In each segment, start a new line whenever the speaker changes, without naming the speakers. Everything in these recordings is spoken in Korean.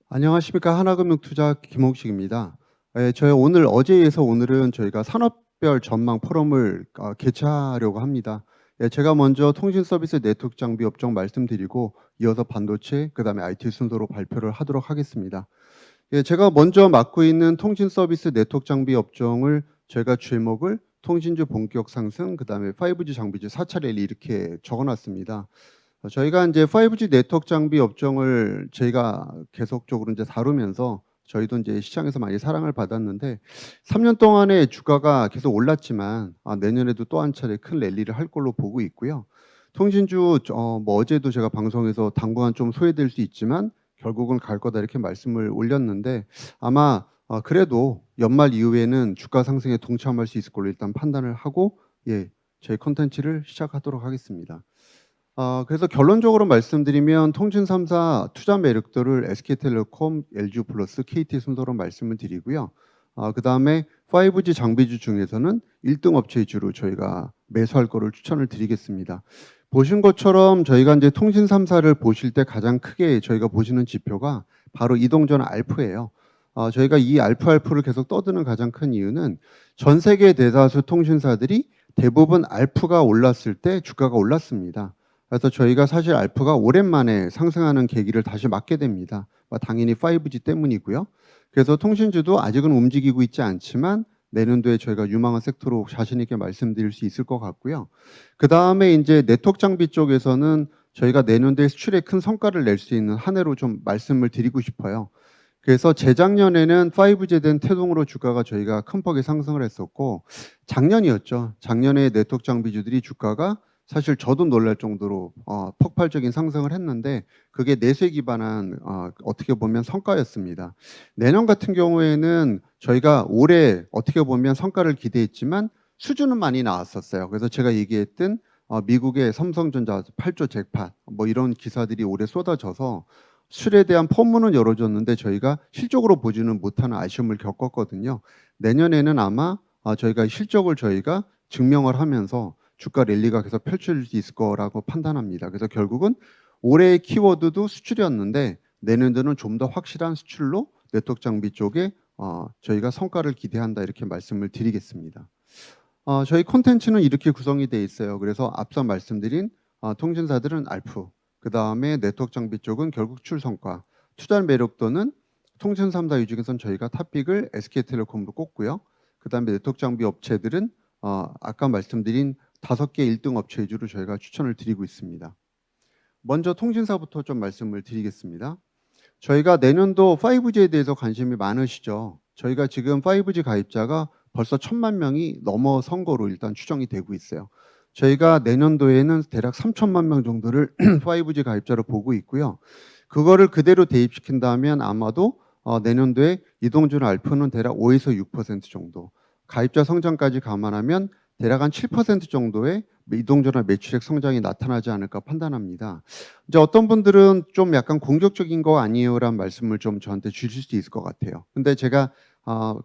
안녕하십니까. 하나금융투자 김홍식입니다. 저희 어제에 이어서 오늘은 저희가 산업별 전망 포럼을 개최하려고 합니다. 제가 먼저 통신 서비스 네트워크 장비 업종 말씀드리고 이어서 반도체, 그다음에 IT 순서로 발표를 하도록 하겠습니다. 제가 먼저 맡고 있는 통신 서비스 네트워크 장비 업종을 저희가 제목을 통신주 본격 상승, 그다음에 5G 장비주 4차 랠리 이렇게 적어놨습니다. 저희가 이제 5G 네트워크 장비 업종을 저희가 계속적으로 이제 다루면서 저희도 이제 시장에서 많이 사랑을 받았는데 3년 동안에 주가가 계속 올랐지만 내년에도 또 한 차례 큰 랠리를 할 걸로 보고 있고요. 통신주 뭐 어제도 제가 방송에서 당분간 좀 소외될 수 있지만 결국은 갈 거다 이렇게 말씀을 올렸는데 아마 그래도 연말 이후에는 주가 상승에 동참할 수 있을 걸로 일단 판단을 하고 저희 컨텐츠를 시작하도록 하겠습니다. 그래서 결론적으로 말씀드리면 통신 3사 투자 매력도를 SK텔레콤, LG플러스, KT순서로 말씀을 드리고요. 그다음에 5G 장비주 중에서는 1등 업체 위주로 저희가 매수할 거를 추천을 드리겠습니다. 보신 것처럼 저희가 이제 통신 3사를 보실 때 가장 크게 저희가 보시는 지표가 바로 이동전 알프예요. 저희가 이 알프를 계속 떠드는 가장 큰 이유는 전 세계 대다수 통신사들이 대부분 알프가 올랐을 때 주가가 올랐습니다. 그래서 저희가 사실 알프가 오랜만에 상승하는 계기를 다시 맞게 됩니다. 당연히 5G 때문이고요. 그래서 통신주도 아직은 움직이고 있지 않지만 내년도에 저희가 유망한 섹터로 자신 있게 말씀드릴 수 있을 것 같고요. 그 다음에 이제 네트워크 장비 쪽에서는 저희가 내년도에 수출에 큰 성과를 낼 수 있는 한 해로 좀 말씀을 드리고 싶어요. 그래서 재작년에는 5G에 대한 태동으로 주가가 저희가 큰 폭의 상승을 했었고 작년이었죠. 작년에 네트워크 장비주들이 주가가 사실 저도 놀랄 정도로 폭발적인 상승을 했는데 그게 내수에 기반한 어떻게 보면 성과였습니다. 내년 같은 경우에는 저희가 올해 어떻게 보면 성과를 기대했지만 수주는 많이 나왔었어요. 그래서 제가 얘기했던 미국의 삼성전자 8조 잭팟 뭐 이런 기사들이 올해 쏟아져서 수출에 대한 포문은 열어줬는데 저희가 실적으로 보지는 못하는 아쉬움을 겪었거든요. 내년에는 아마 저희가 실적을 저희가 증명을 하면서 주가 랠리가 계속 펼쳐질 수 있을 거라고 판단합니다. 그래서 결국은 올해의 키워드도 수출이었는데 내년도는 좀 더 확실한 수출로 네트워크 장비 쪽에 저희가 성과를 기대한다 이렇게 말씀을 드리겠습니다. 저희 콘텐츠는 이렇게 구성이 되어 있어요. 그래서 앞서 말씀드린 통신사들은 알프, 그 다음에 네트워크 장비 쪽은 결국 출성과, 투자 매력도는 통신 3사 중에서는 저희가 탑픽을 SK텔레콤으로 꼽고요. 그 다음에 네트워크 장비 업체들은 아까 말씀드린 5개 1등 업체 위주로 저희가 추천을 드리고 있습니다. 먼저 통신사부터 좀 말씀을 드리겠습니다. 저희가 내년도 5G에 대해서 관심이 많으시죠. 저희가 지금 5G 가입자가 벌써 1,000만 명이 넘어선 거로 일단 추정이 되고 있어요. 저희가 내년도에는 대략 3천만 명 정도를 5G 가입자로 보고 있고요. 그거를 그대로 대입시킨다면 아마도 내년도에 이동준 알프는 대략 5에서 6% 정도, 가입자 성장까지 감안하면 대략 한 7% 정도의 이동전화 매출액 성장이 나타나지 않을까 판단합니다. 이제 어떤 분들은 좀 약간 공격적인 거 아니에요라는 말씀을 좀 저한테 주실 수 있을 것 같아요. 근데 제가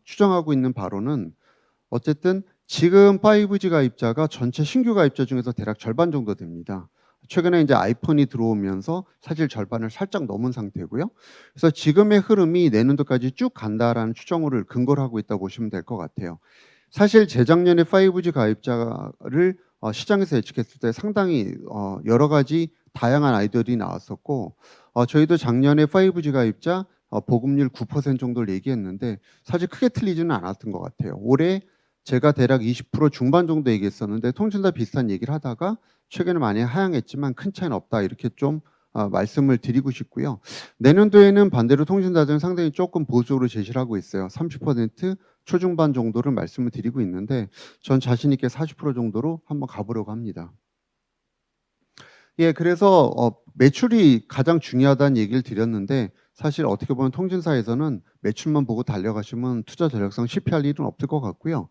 추정하고 있는 바로는 어쨌든 지금 5G 가입자가 전체 신규 가입자 중에서 대략 절반 정도 됩니다. 최근에 이제 아이폰이 들어오면서 사실 절반을 살짝 넘은 상태고요. 그래서 지금의 흐름이 내년도까지 쭉 간다라는 추정을 근거로 하고 있다고 보시면 될 것 같아요. 사실 재작년에 5G 가입자를 시장에서 예측했을 때 상당히 여러 가지 다양한 아이디어들이 나왔었고 저희도 작년에 5G 가입자 보급률 9% 정도를 얘기했는데 사실 크게 틀리지는 않았던 것 같아요. 올해 제가 대략 20% 중반 정도 얘기했었는데 통신사 비슷한 얘기를 하다가 최근에 많이 하향했지만 큰 차이는 없다 이렇게 좀 말씀을 드리고 싶고요. 내년도에는 반대로 통신사들은 상당히 조금 보수적으로 제시를 하고 있어요. 30% 초중반 정도를 말씀을 드리고 있는데 전 자신 있게 40% 정도로 한번 가보려고 합니다. 그래서 매출이 가장 중요하다는 얘기를 드렸는데 사실 어떻게 보면 통신사에서는 매출만 보고 달려가시면 투자 전략상 실패할 일은 없을 것 같고요.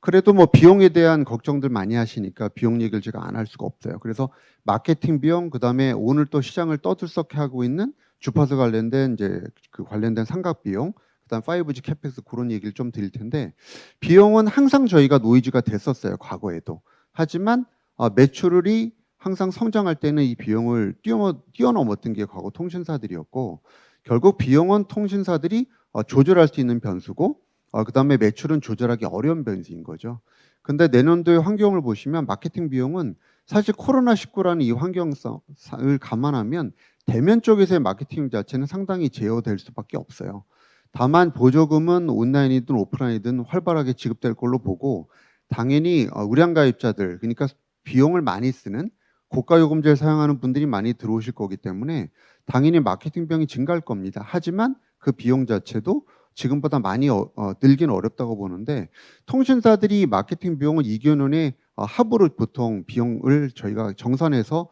그래도 뭐 비용에 대한 걱정들 많이 하시니까 비용 얘기를 제가 안 할 수가 없어요. 그래서 마케팅 비용, 그다음에 오늘 또 시장을 떠들썩해 하고 있는 주파수 관련된 이제 그 관련된 삼각 비용, 그다음 5G 캐펙스 그런 얘기를 좀 드릴 텐데 비용은 항상 저희가 노이즈가 됐었어요. 과거에도. 하지만 매출이 항상 성장할 때는 이 비용을 뛰어넘었던 게 과거 통신사들이었고 결국 비용은 통신사들이 조절할 수 있는 변수고 그다음에 매출은 조절하기 어려운 변수인 거죠. 근데 내년도의 환경을 보시면 마케팅 비용은 사실 코로나19라는 이 환경성을 감안하면 대면 쪽에서의 마케팅 자체는 상당히 제어될 수밖에 없어요. 다만 보조금은 온라인이든 오프라인이든 활발하게 지급될 걸로 보고 당연히 우량 가입자들 그러니까 비용을 많이 쓰는 고가 요금제를 사용하는 분들이 많이 들어오실 거기 때문에 당연히 마케팅 비용이 증가할 겁니다. 하지만 그 비용 자체도 지금보다 많이 늘긴 어렵다고 보는데 통신사들이 마케팅 비용을 2개년에 합으로 보통 비용을 저희가 정산해서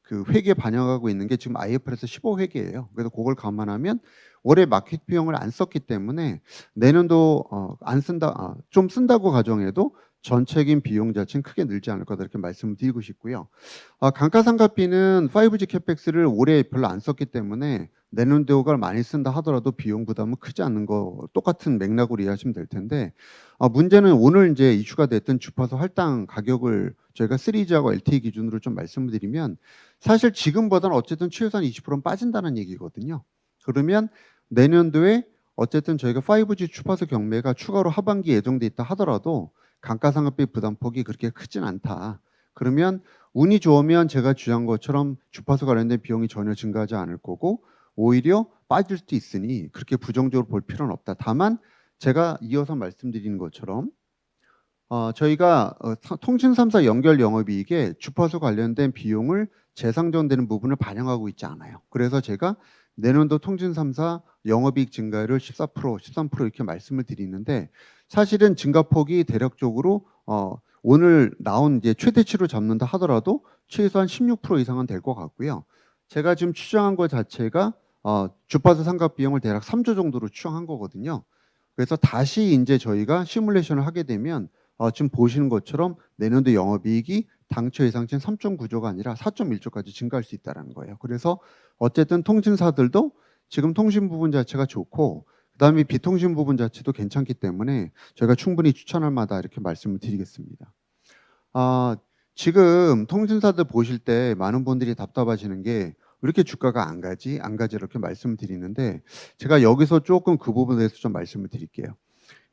그 회계에 반영하고 있는 게 지금 IFRS 15회계예요. 그래서 그걸 감안하면 올해 마케팅 비용을 안 썼기 때문에 내년도 안 쓴다, 좀 쓴다고 가정해도 전체적인 비용 자체는 크게 늘지 않을 거다 이렇게 말씀을 드리고 싶고요. 감가상각비는 5G 캐펙스를 올해 별로 안 썼기 때문에 내년도가 많이 쓴다 하더라도 비용 부담은 크지 않는 거 똑같은 맥락으로 이해하시면 될 텐데 문제는 오늘 이제 이슈가 됐던 주파수 할당 가격을 저희가 3G하고 LTE 기준으로 좀 말씀을 드리면 사실 지금보다는 어쨌든 최소한 20%는 빠진다는 얘기거든요. 그러면 내년도에 어쨌든 저희가 5G 주파수 경매가 추가로 하반기에 예정돼 있다 하더라도 감가상각비 부담폭이 그렇게 크진 않다. 그러면 운이 좋으면 제가 주장한 것처럼 주파수 관련된 비용이 전혀 증가하지 않을 거고 오히려 빠질 수도 있으니 그렇게 부정적으로 볼 필요는 없다. 다만 제가 이어서 말씀드리는 것처럼 저희가 통신 3사 연결 영업이익에 주파수 관련된 비용을 재상정되는 부분을 반영하고 있지 않아요. 그래서 제가 내년도 통신 3사 영업이익 증가율을 14%, 13% 이렇게 말씀을 드리는데 사실은 증가폭이 대략적으로 오늘 나온 이제 최대치로 잡는다 하더라도 최소한 16% 이상은 될 것 같고요. 제가 지금 추정한 것 자체가 주파수 상각 비용을 대략 3조 정도로 추정한 거거든요. 그래서 다시 이제 저희가 시뮬레이션을 하게 되면 지금 보시는 것처럼 내년도 영업이익이 당초 예상치는 3.9조가 아니라 4.1조까지 증가할 수 있다는 거예요. 그래서 어쨌든 통신사들도 지금 통신 부분 자체가 좋고 그다음에 비통신 부분 자체도 괜찮기 때문에 저희가 충분히 추천할 만하다 이렇게 말씀을 드리겠습니다. 지금 통신사들 보실 때 많은 분들이 답답하시는 게 왜 이렇게 주가가 안 가지 이렇게 말씀을 드리는데 제가 여기서 조금 그 부분에 대해서 좀 말씀을 드릴게요.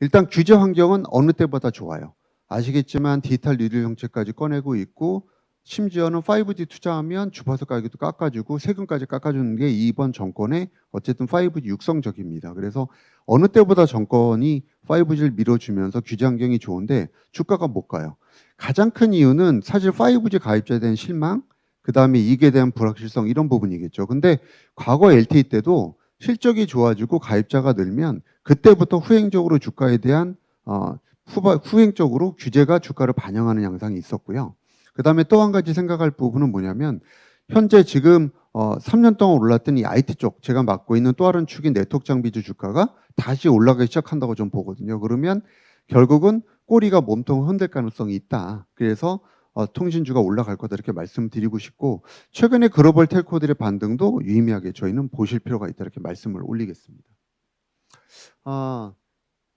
일단 규제 환경은 어느 때보다 좋아요. 아시겠지만 디지털 뉴딜 정책까지 꺼내고 있고 심지어는 5G 투자하면 주파수 가격도 깎아주고 세금까지 깎아주는 게 이번 정권의 어쨌든 5G 육성적입니다. 그래서 어느 때보다 정권이 5G를 밀어주면서 규제 환경이 좋은데 주가가 못 가요. 가장 큰 이유는 사실 5G 가입자에 대한 실망, 그 다음에 이익에 대한 불확실성 이런 부분이겠죠. 근데 과거 LTE 때도 실적이 좋아지고 가입자가 늘면 그때부터 후행적으로 주가에 대한 후행적으로 규제가 주가를 반영하는 양상이 있었고요. 그 다음에 또 한 가지 생각할 부분은 뭐냐면 현재 지금 3년 동안 올랐던 이 IT 쪽 제가 맡고 있는 또 다른 축인 네트워크 장비주 주가가 다시 올라가기 시작한다고 좀 보거든요. 그러면 결국은 꼬리가 몸통을 흔들 가능성이 있다. 그래서 통신주가 올라갈 거다 이렇게 말씀드리고 싶고 최근에 글로벌 텔코들의 반등도 유의미하게 저희는 보실 필요가 있다 이렇게 말씀을 올리겠습니다.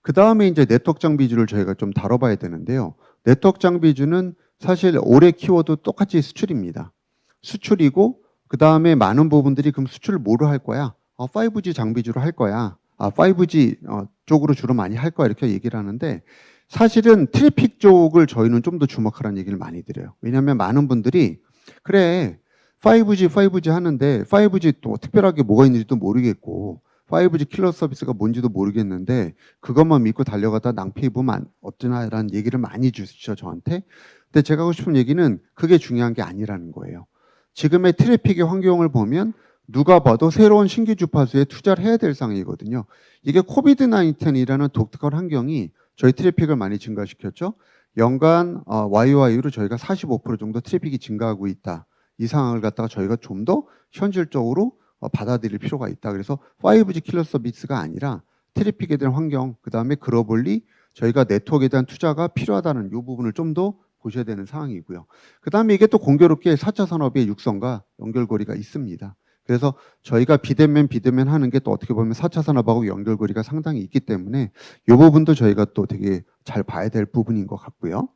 그 다음에 이제 네트워크 장비주를 저희가 좀 다뤄봐야 되는데요. 네트워크 장비주는 사실 올해 키워드 똑같이 수출입니다. 수출이고 그 다음에 많은 부분들이 그럼 수출을 뭐로 할 거야? 5G 장비주로 할 거야. 5G 쪽으로 주로 많이 할 거야 이렇게 얘기를 하는데 사실은 트래픽 쪽을 저희는 좀 더 주목하라는 얘기를 많이 드려요. 왜냐하면 많은 분들이 그래 5G 하는데 5G 또 특별하게 뭐가 있는지도 모르겠고 5G 킬러 서비스가 뭔지도 모르겠는데 그것만 믿고 달려가다 낭패 입으면 어쩌나라는 얘기를 많이 주시죠 저한테. 근데 제가 하고 싶은 얘기는 그게 중요한 게 아니라는 거예요. 지금의 트래픽의 환경을 보면 누가 봐도 새로운 신규 주파수에 투자를 해야 될 상황이거든요. 이게 코비드-19이라는 독특한 환경이 저희 트래픽을 많이 증가시켰죠. 연간 YOY로 저희가 45% 정도 트래픽이 증가하고 있다. 이 상황을 갖다가 저희가 좀 더 현실적으로 받아들일 필요가 있다. 그래서 5G 킬러 서비스가 아니라 트래픽에 대한 환경, 그 다음에 글로벌리 저희가 네트워크에 대한 투자가 필요하다는 이 부분을 좀 더 보셔야 되는 상황이고요. 그 다음에 이게 또 공교롭게 4차 산업의 육성과 연결고리가 있습니다. 그래서 저희가 비대면 하는 게 또 어떻게 보면 4차 산업하고 연결고리가 상당히 있기 때문에 이 부분도 저희가 또 되게 잘 봐야 될 부분인 것 같고요.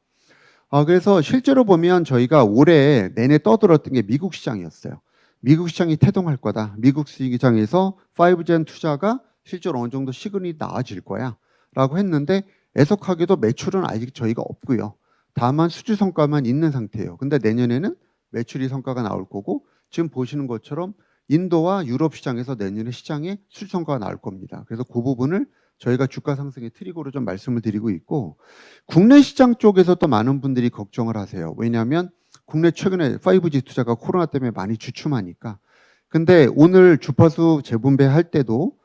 그래서 실제로 보면 저희가 올해 내내 떠들었던 게 미국 시장이었어요. 미국 시장이 태동할 거다. 미국 시장에서 5G 투자가 실제로 어느 정도 시그널이 나아질 거야 라고 했는데 애석하게도 매출은 아직 저희가 없고요. 다만 수주 성과만 있는 상태예요. 근데 내년에는 매출이 성과가 나올 거고 지금 보시는 것처럼 인도와 유럽 시장에서 내년에 시장에 수주 성과가 나올 겁니다. 그래서 그 부분을 저희가 주가 상승의 트리거로 좀 말씀을 드리고 있고 국내 시장 쪽에서 또 많은 분들이 걱정을 하세요. 왜냐하면 국내 최근에 5G 투자가 코로나 때문에 많이 주춤하니까. 근데 오늘 주파수 재분배할 때도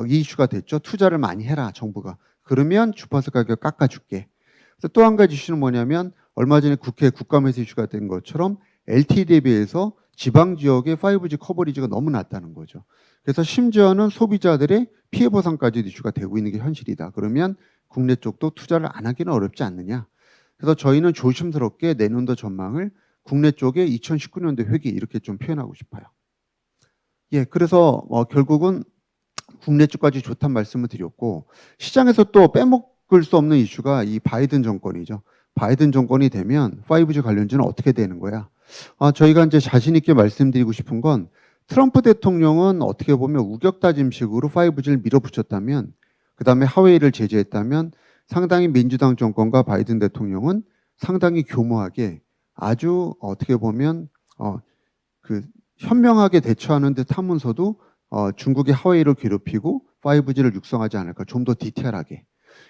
이 이슈가 됐죠. 투자를 많이 해라 정부가. 그러면 주파수 가격 깎아줄게. 그래서 또 한 가지 이슈는 뭐냐면 얼마 전에 국회 국감에서 이슈가 된 것처럼 LTE 대비해서 지방 지역의 5G 커버리지가 너무 낮다는 거죠. 그래서 심지어는 소비자들의 피해 보상까지도 이슈가 되고 있는 게 현실이다. 그러면 국내 쪽도 투자를 안 하기는 어렵지 않느냐. 그래서 저희는 조심스럽게 내년도 전망을 국내 쪽에 2019년도 회기 이렇게 좀 표현하고 싶어요. 예, 그래서 결국은 국내 쪽까지 좋다는 말씀을 드렸고 시장에서 또 빼먹을 수 없는 이슈가 이 바이든 정권이죠. 바이든 정권이 되면 5G 관련주는 어떻게 되는 거야? 저희가 이제 자신 있게 말씀드리고 싶은 건 트럼프 대통령은 어떻게 보면 우격다짐식으로 5G를 밀어붙였다면 그 다음에 하웨이를 제재했다면 상당히 민주당 정권과 바이든 대통령은 상당히 교모하게 아주 어떻게 보면 현명하게 대처하는 듯 하면서도 중국의 하웨이를 괴롭히고 5G를 육성하지 않을까 좀 더 디테일하게.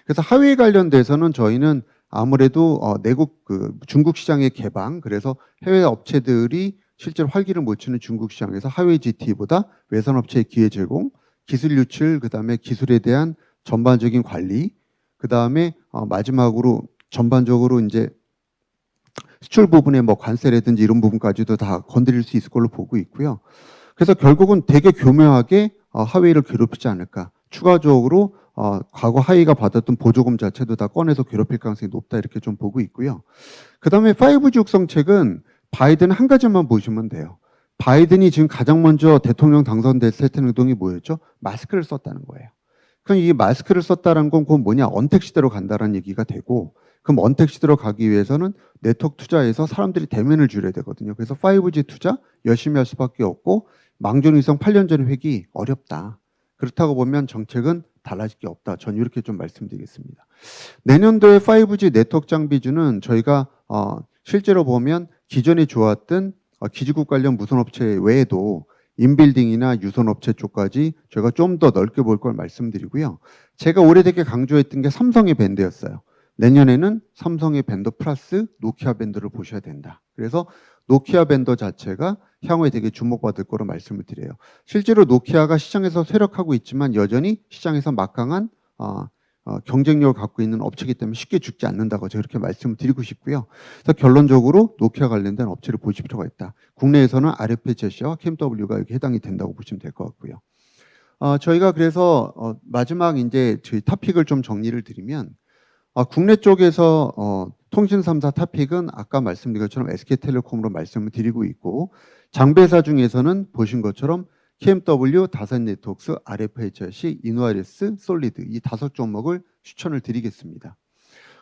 그래서 하웨이 관련돼서는 저희는 아무래도 내국 중국 시장의 개방 그래서 해외 업체들이 실제로 활기를 못 치는 중국 시장에서 하웨이 GT보다 외산 업체의 기회 제공, 기술 유출, 그다음에 기술에 대한 전반적인 관리, 그다음에 마지막으로 전반적으로 이제 수출 부분의 관세라든지 이런 부분까지도 다 건드릴 수 있을 걸로 보고 있고요. 그래서 결국은 되게 교묘하게 하웨이를 괴롭히지 않을까. 추가적으로 과거 하웨이가 받았던 보조금 자체도 다 꺼내서 괴롭힐 가능성이 높다 이렇게 좀 보고 있고요. 그다음에 5G 육성책은 바이든 한 가지만 보시면 돼요. 바이든이 지금 가장 먼저 대통령 당선됐을 때 행동이 뭐였죠? 마스크를 썼다는 거예요. 그럼 이 마스크를 썼다는 건 그건 뭐냐? 언택 시대로 간다는 얘기가 되고 그럼 언택 시대로 가기 위해서는 네트워크 투자에서 사람들이 대면을 줄여야 되거든요. 그래서 5G 투자 열심히 할 수밖에 없고 망존위성 8년 전 회기 어렵다. 그렇다고 보면 정책은 달라질 게 없다. 전 이렇게 좀 말씀드리겠습니다. 내년도에 5G 네트워크 장비주는 저희가 실제로 보면 기존에 좋았던 기지국 관련 무선업체 외에도 인빌딩이나 유선업체 쪽까지 저희가 좀 더 넓게 볼 걸 말씀드리고요. 제가 오래되게 강조했던 게 삼성의 밴드였어요. 내년에는 삼성의 밴드 플러스 노키아 밴드를 보셔야 된다. 그래서 노키아 밴드 자체가 향후에 되게 주목받을 거로 말씀을 드려요. 실제로 노키아가 시장에서 쇠락하고 있지만 여전히 시장에서 막강한 경쟁력을 갖고 있는 업체이기 때문에 쉽게 죽지 않는다고 제가 그렇게 말씀을 드리고 싶고요. 그래서 결론적으로 노키아 관련된 업체를 보실 필요가 있다. 국내에서는 RFHC와 KMW가 여기 해당이 된다고 보시면 될 것 같고요. 저희가 그래서 마지막 이제 저희 토픽을 좀 정리를 드리면 국내 쪽에서 통신 3사 토픽은 아까 말씀드린 것처럼 SK텔레콤으로 말씀을 드리고 있고 장배사 중에서는 보신 것처럼 KMW, 다산네트워크스, RFHC, 이노아리스, 솔리드 이 5종목을 추천을 드리겠습니다.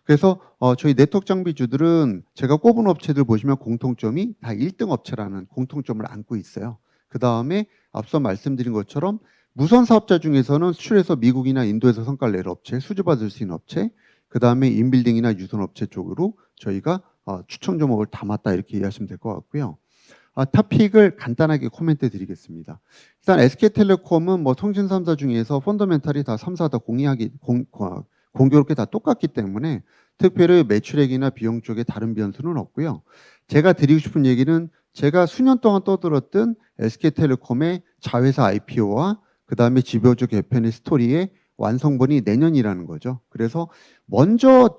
그래서 저희 네트워크 장비주들은 제가 꼽은 업체들 보시면 공통점이 다 1등 업체라는 공통점을 안고 있어요. 그 다음에 앞서 말씀드린 것처럼 무선 사업자 중에서는 수출해서 미국이나 인도에서 성과를 낼 업체, 수주받을 수 있는 업체, 그 다음에 인빌딩이나 유선업체 쪽으로 저희가 추천 종목을 담았다 이렇게 이해하시면 될 것 같고요. 토픽을 간단하게 코멘트 드리겠습니다. 일단 SK텔레콤은 통신 3사 중에서 펀더멘탈이 다 3사 다 공교롭게 다 똑같기 때문에 특별히 매출액이나 비용 쪽에 다른 변수는 없고요. 제가 드리고 싶은 얘기는 제가 수년 동안 떠들었던 SK텔레콤의 자회사 IPO와 그 다음에 지배구조 개편의 스토리의 완성본이 내년이라는 거죠. 그래서 먼저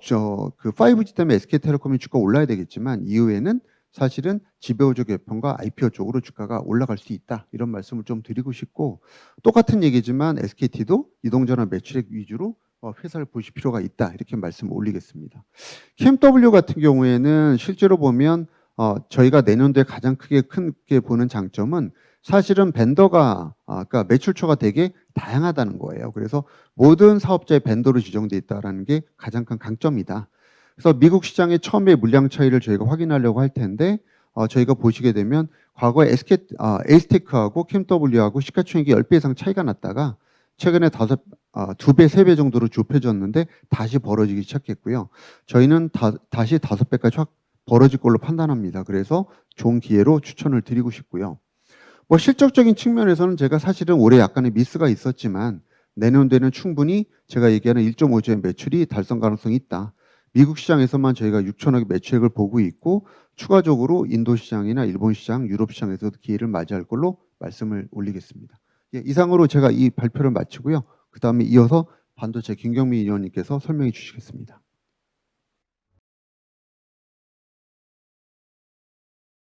그 5G 때문에 SK텔레콤이 주가 올라야 되겠지만 이후에는 사실은 지배구조 개편과 IPO 쪽으로 주가가 올라갈 수 있다. 이런 말씀을 좀 드리고 싶고 똑같은 얘기지만 SKT도 이동전화 매출액 위주로 회사를 보실 필요가 있다. 이렇게 말씀을 올리겠습니다. KMW 같은 경우에는 실제로 보면 저희가 내년도에 가장 크게 보는 장점은 사실은 벤더가 그러니까 매출처가 되게 다양하다는 거예요. 그래서 모든 사업자의 벤더로 지정돼 있다는 게 가장 큰 강점이다. 그래서 미국 시장의 처음에 물량 차이를 저희가 확인하려고 할 텐데 저희가 보시게 되면 과거에 에이스테크하고 캠더블유하고 시가총액이 10배 이상 차이가 났다가 최근에 2배, 3배 정도로 좁혀졌는데 다시 벌어지기 시작했고요. 저희는 다시 5배까지 확 벌어질 걸로 판단합니다. 그래서 좋은 기회로 추천을 드리고 싶고요. 뭐 실적적인 측면에서는 제가 사실은 올해 약간의 미스가 있었지만 내년도에는 충분히 제가 얘기하는 1.5조의 매출이 달성 가능성이 있다. 미국 시장에서만 저희가 6천억의 매출액을 보고 있고 추가적으로 인도 시장이나 일본 시장, 유럽 시장에서도 기회를 맞이할 걸로 말씀을 올리겠습니다. 예, 이상으로 제가 이 발표를 마치고요. 그 다음에 이어서 반도체 김경민 위원님께서 설명해 주시겠습니다.